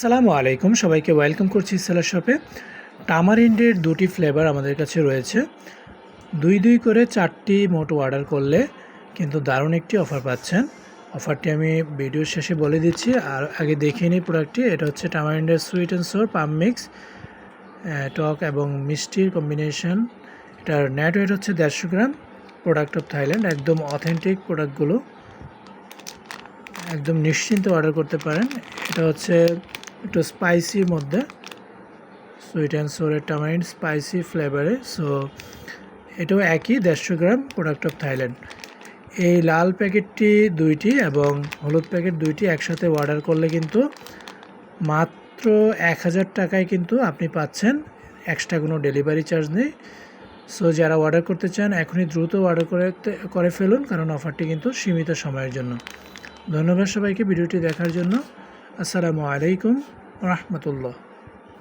সালামু আলাইকুম, সবাইকে ওয়েলকাম করছি সেলার শপে। টামারিন্ডের দুটি ফ্লেভার আমাদের কাছে রয়েছে। দুই দুই করে 4টি মোট অর্ডার করলে কিন্তু দারুণ একটি অফার পাচ্ছেন। অফারটি আমি ভিডিওর শেষে বলে দিচ্ছি, আর আগে দেখিয়ে নিই প্রোডাক্টটি। এটা হচ্ছে টামারিন্ডের sweet and sour plum mix, টক এবং মিষ্টির কম্বিনেশন। এটার নেট ওয়েট হচ্ছে 150 গ্রাম। প্রোডাক্ট অফ থাইল্যান্ড, একদম অথেন্টিক প্রোডাক্টগুলো, একদম নিশ্চিন্তে অর্ডার করতে পারেন। এটা হচ্ছে একটু স্পাইসির মধ্যে, সুইট অ্যান্ড সোরের টামারিন্ড স্পাইসি ফ্লেভারে। সো এটাও একই 150 গ্রাম, প্রোডাক্ট অফ থাইল্যান্ড। এই লাল প্যাকেটটি 2টি এবং হলুদ প্যাকেট 2টি একসাথে অর্ডার করলে কিন্তু মাত্র 1000 টাকায় কিন্তু আপনি পাচ্ছেন, এক্সট্রা কোনো ডেলিভারি চার্জ নেই। সো যারা অর্ডার করতে চান এখনই দ্রুত অর্ডার করে ফেলুন, কারণ অফারটি কিন্তু সীমিত সময়ের জন্য। ধন্যবাদ সবাইকে ভিডিওটি দেখার জন্য। আসসালামু আলাইকুম রাহমাতুল্লাহ।